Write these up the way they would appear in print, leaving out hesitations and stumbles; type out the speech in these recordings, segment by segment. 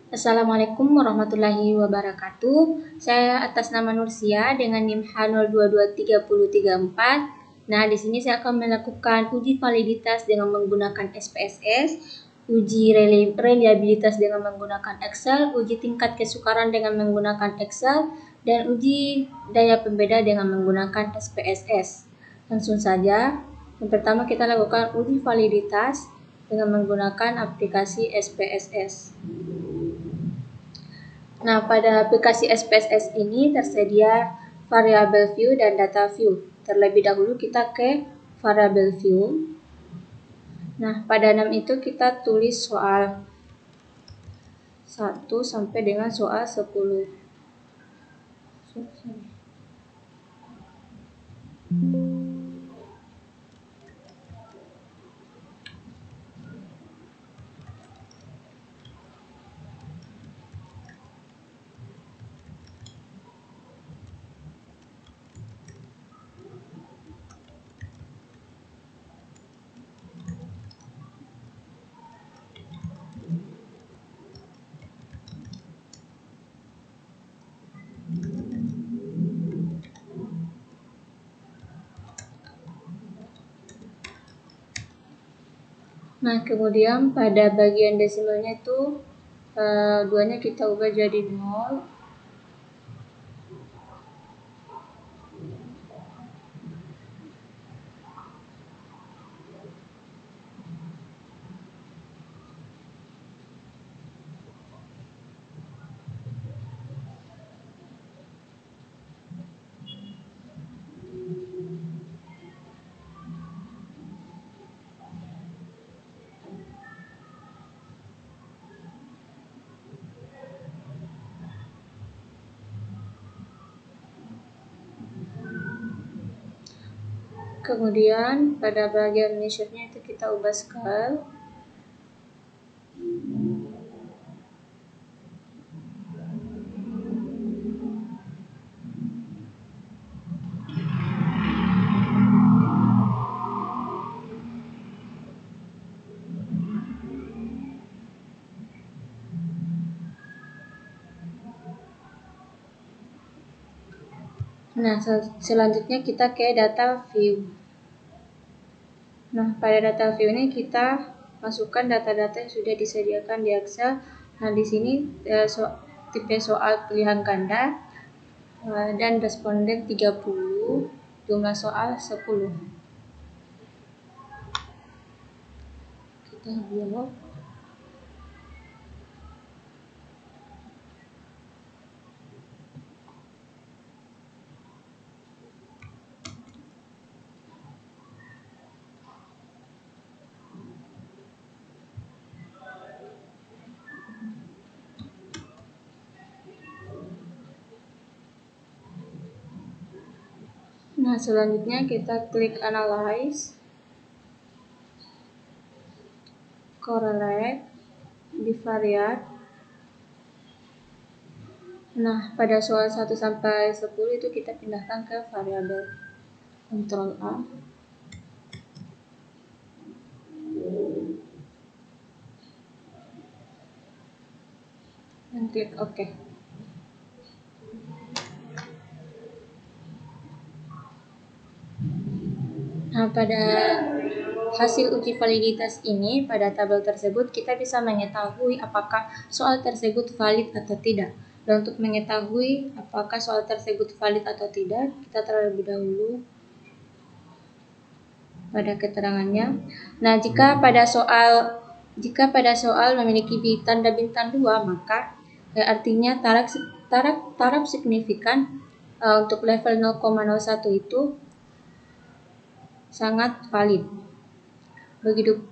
Assalamualaikum warahmatullahi wabarakatuh. Saya atas nama Nursia dengan NIM H02233034. Nah, di sini saya akan melakukan uji validitas dengan menggunakan SPSS, uji reliabilitas dengan menggunakan Excel, uji tingkat kesukaran dengan menggunakan Excel, dan uji daya pembeda dengan menggunakan SPSS. Langsung saja. Yang pertama kita lakukan uji validitas dengan menggunakan aplikasi SPSS. Nah, pada aplikasi SPSS ini tersedia variable view dan data view. Terlebih dahulu kita ke variable view. Nah, pada 6 itu kita tulis soal 1 sampai dengan soal 10. Nah, kemudian pada bagian desimalnya itu 2-nya kita ubah jadi 0. Kemudian pada bagian measure-nya itu kita ubah scale. Nah, selanjutnya kita ke data view. Nah, pada data view ini kita masukkan data-data yang sudah disediakan di Excel. Nah, di sini tipe soal pilihan ganda dan responden 30, jumlah soal 10. Kita buat. Nah, selanjutnya kita klik analyze, correlate, bivariate. Nah, pada soal 1 sampai 10 itu kita pindahkan ke variabel. Ctrl A. Dan klik OK. Nah, pada hasil uji validitas ini, pada tabel tersebut kita bisa mengetahui apakah soal tersebut valid atau tidak. Dan untuk mengetahui apakah soal tersebut valid atau tidak, kita terlebih dahulu pada keterangannya. Nah, jika pada soal memiliki tanda bintang 2, maka artinya taraf signifikan untuk level 0,01 itu sangat valid.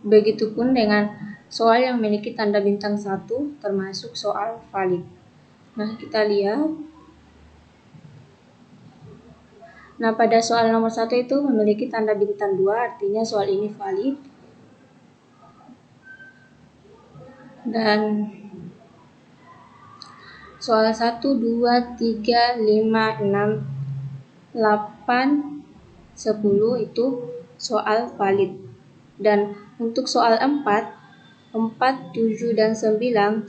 Begitupun dengan soal yang memiliki tanda bintang 1 termasuk soal valid. Nah, kita lihat. Nah, pada soal nomor 1 itu memiliki tanda bintang 2, artinya soal ini valid. Dan soal 1, 2, 3, 5, 6, 8, 10 itu soal valid. Dan untuk soal 4, 7, dan 9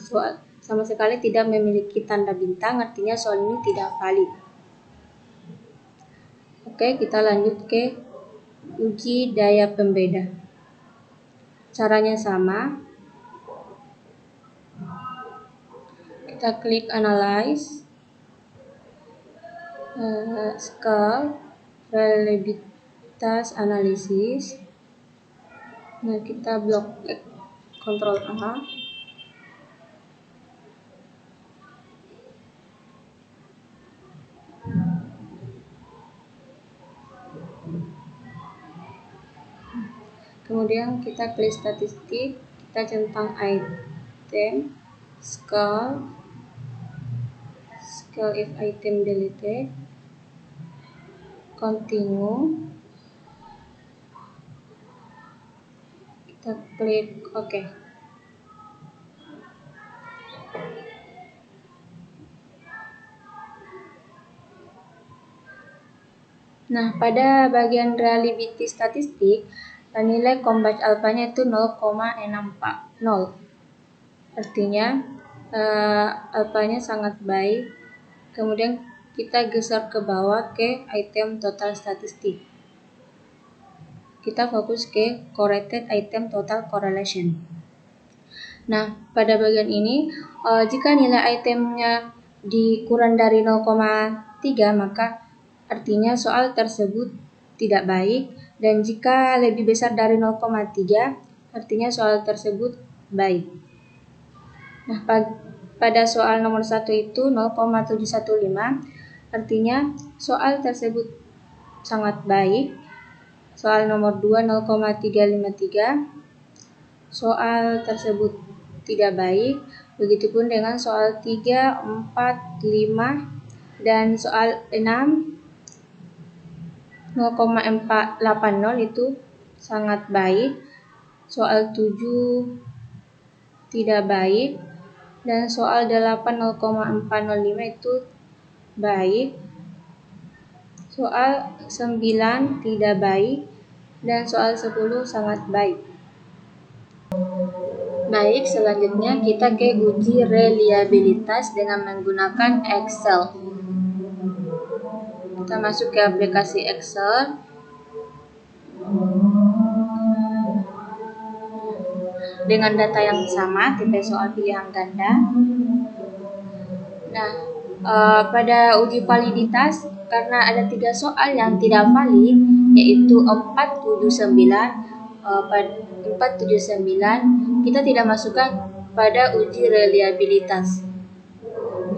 sama sekali tidak memiliki tanda bintang, artinya soal ini tidak valid. Oke, kita lanjut ke uji daya pembeda. Caranya sama. Kita klik analyze, scale, reliabilitas analisis. Nah, kita blok Ctrl A. Kemudian kita klik statistik, kita centang item, scale if item deleted, continue, kita klik OK. Nah, pada bagian reliability statistik, nilai combine alpha-nya itu 0,640. Artinya alpha-nya sangat baik. Kemudian kita geser ke bawah ke item total statistik. Kita fokus ke correlated item total correlation. Nah, pada bagian ini jika nilai itemnya dikurang dari 0,3 maka artinya soal tersebut tidak baik, dan jika lebih besar dari 0,3 artinya soal tersebut baik. Nah, pada soal nomor 1 itu 0,715 artinya soal tersebut sangat baik. Soal nomor 2 0,353 soal tersebut tidak baik. Begitupun dengan soal 3, 4, 5 dan soal 6 0,480 itu sangat baik. Soal 7 tidak baik, dan soal 8 0,405 itu baik. Soal 9 tidak baik, dan soal 10 sangat baik. Baik, selanjutnya kita ke uji reliabilitas dengan menggunakan Excel. Kita masuk ke aplikasi Excel. Dengan data yang sama, tipe soal pilihan ganda. Nah, pada uji validitas, karena ada 3 soal yang tidak valid, yaitu 479, kita tidak masukkan pada uji reliabilitas.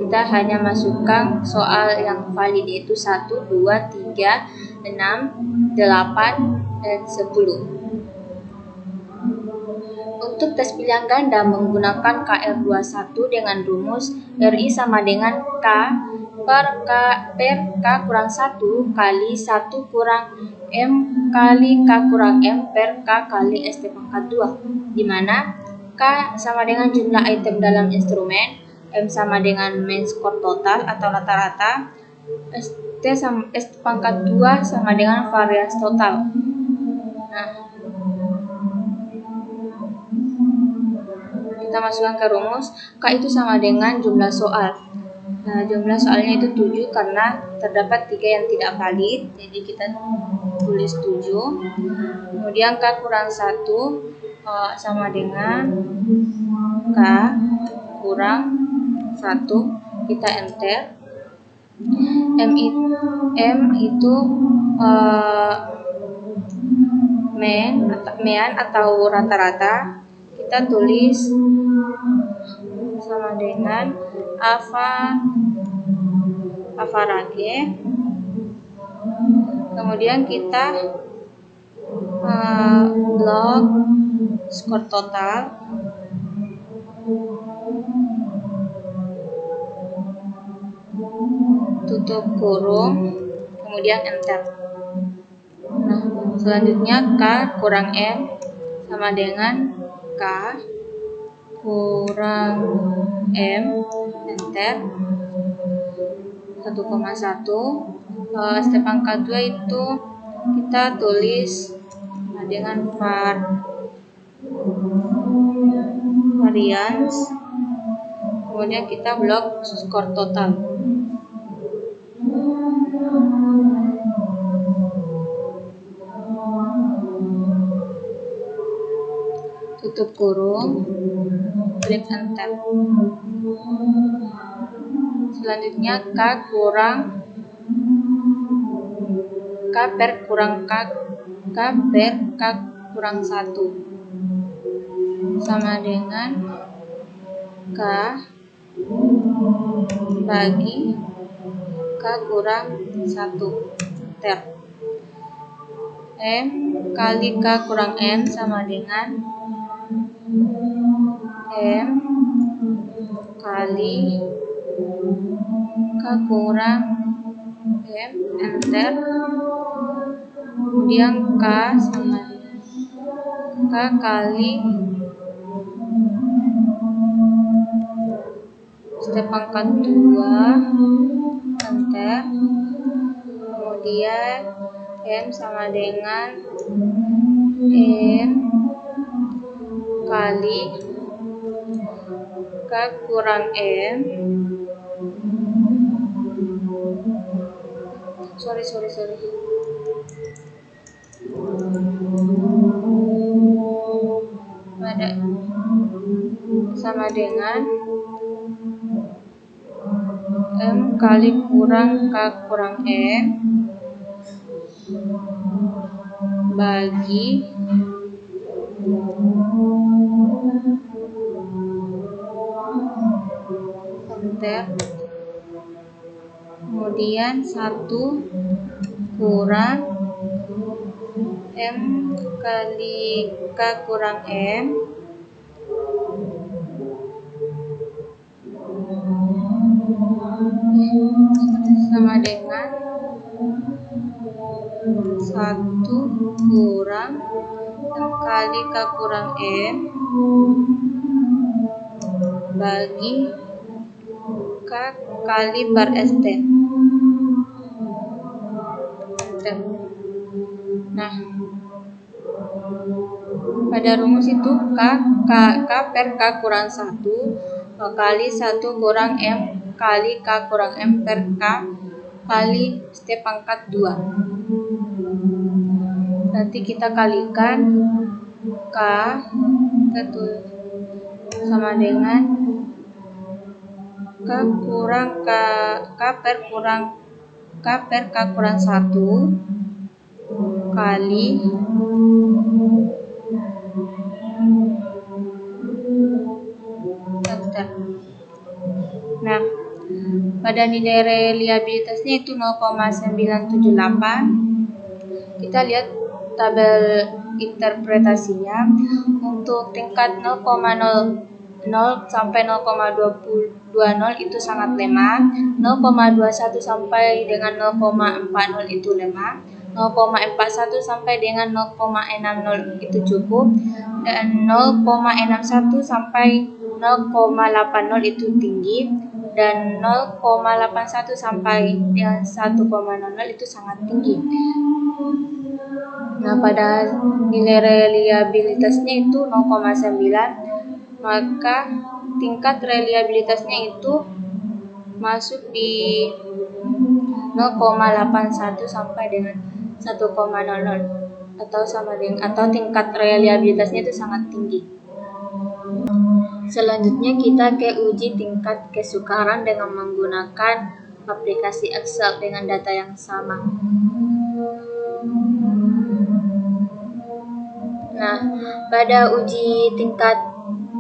Kita hanya masukkan soal yang valid, yaitu 1, 2, 3, 6, 8, dan 10. Untuk tes pilihan ganda menggunakan KR21 dengan rumus RI sama dengan K per K kurang 1 kali 1 kurang M kali K kurang M per K kali ST pangkat 2, di mana K sama dengan jumlah item dalam instrumen, M sama dengan mean score total atau rata-rata, ST pangkat 2 sama dengan varians total. Nah, kita masukkan ke rumus, K itu sama dengan jumlah soal. Nah, jumlah soalnya itu 7 karena terdapat 3 yang tidak valid, jadi kita tulis 7. Kemudian K kurang 1 sama dengan K kurang 1, kita enter. M itu mean atau rata-rata, kita tulis sama dengan average. Kemudian kita log skor total, tutup kurung, kemudian enter. Nah, selanjutnya K kurang M sama dengan K kurang M, enter. 1,1. ST pangkat 2 itu kita tulis dengan varians, kemudian kita blok skor total. Tutup kurung, klik enter. Selanjutnya K per K kurang 1 sama dengan K bagi K kurang 1. Enter. M kali K kurang M sama dengan M kali K kurang M. Enter. Kemudian K sama K kali step pangkat 2. Enter. Kemudian M sama dengan M kali K kurang M. Sorry. Sama dengan M kali kurang K kurang M bagi enter. Kemudian 1 kurang M kali K kurang M sama dengan 1 kurang M kali K kurang M bagi K kali per ST. Nah, pada rumus itu K per K kurang 1 kali 1 kurang M kali K kurang M per K kali step pangkat 2. Nanti kita kalikan K sama dengan K per K kurang 1 kali Nah, pada nilai reliabilitasnya itu 0,978. Kita lihat tabel interpretasinya. Untuk tingkat 0,00 sampai 0,20 itu sangat lemah, 0,21 sampai dengan 0,40 itu lemah, 0,41 sampai dengan 0,60 itu cukup, dan 0,61 sampai 0,80 itu tinggi, dan 0,81 sampai dengan 1,00 itu sangat tinggi. Nah, pada nilai reliabilitasnya itu 0,9, maka tingkat reliabilitasnya itu masuk di 0,81 sampai dengan 1,00 atau tingkat reliabilitasnya itu sangat tinggi. Selanjutnya kita ke uji tingkat kesukaran dengan menggunakan aplikasi Excel dengan data yang sama. Nah, pada uji tingkat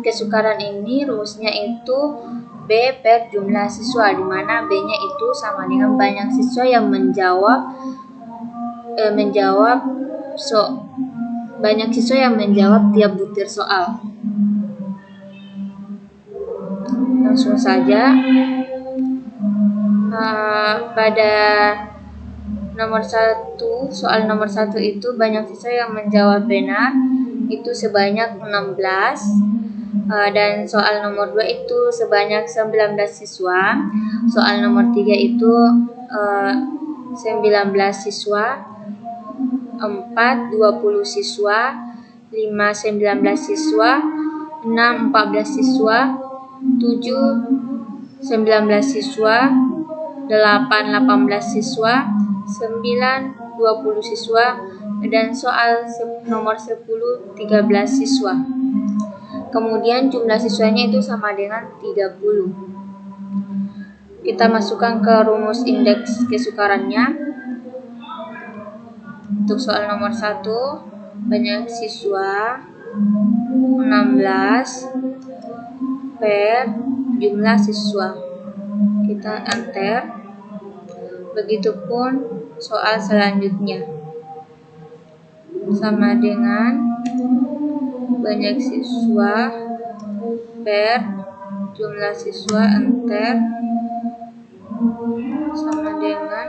kesukaran ini rumusnya itu B per jumlah siswa, di mana B-nya itu sama dengan banyak siswa yang banyak siswa yang menjawab tiap butir soal. Langsung saja. Pada soal nomor 1 itu banyak siswa yang menjawab benar itu sebanyak 16, dan soal nomor 2 itu sebanyak 19 siswa, soal nomor 3 itu 19 siswa, 4 20 siswa, 5 19 siswa, 6 14 siswa, 7 19 siswa, 8 18 siswa, 9 20 siswa, dan soal nomor 10 13 siswa. Kemudian jumlah siswanya itu sama dengan 30. Kita masukkan ke rumus indeks kesukarannya. Untuk soal nomor 1, banyak siswa 16 per jumlah siswa. Kita enter. Begitupun soal selanjutnya. Sama dengan banyak siswa per jumlah siswa, enter, sama dengan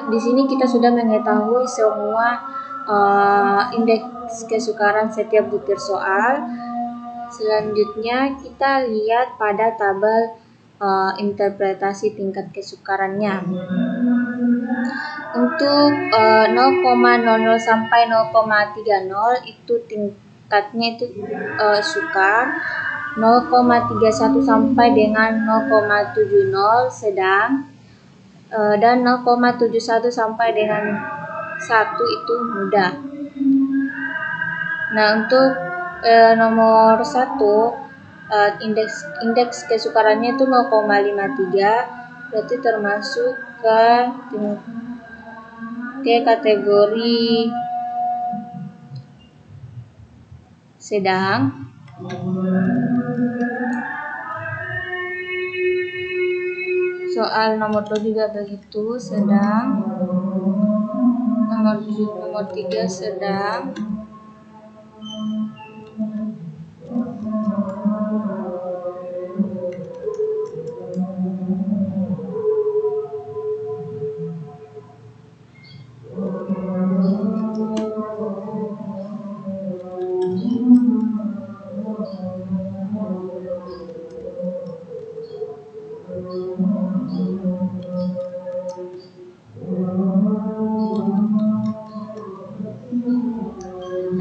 di sini kita sudah mengetahui semua indeks kesukaran setiap butir soal. Selanjutnya kita lihat pada tabel interpretasi tingkat kesukarannya. Untuk 0,00 sampai 0,30 itu tingkatnya itu sukar. 0,31 sampai dengan 0,70 sedang, dan 0,71 sampai dengan 1 itu mudah. Nah, untuk nomor 1 indeks kesukarannya itu 0,53, berarti termasuk ke kategori sedang. Soal nomor 2 juga begitu, sedang. Nomor 3 sedang.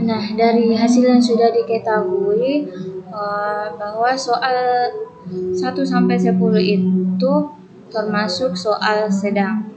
Nah, dari hasil yang sudah diketahui bahwa soal 1 sampai 10 itu termasuk soal sedang.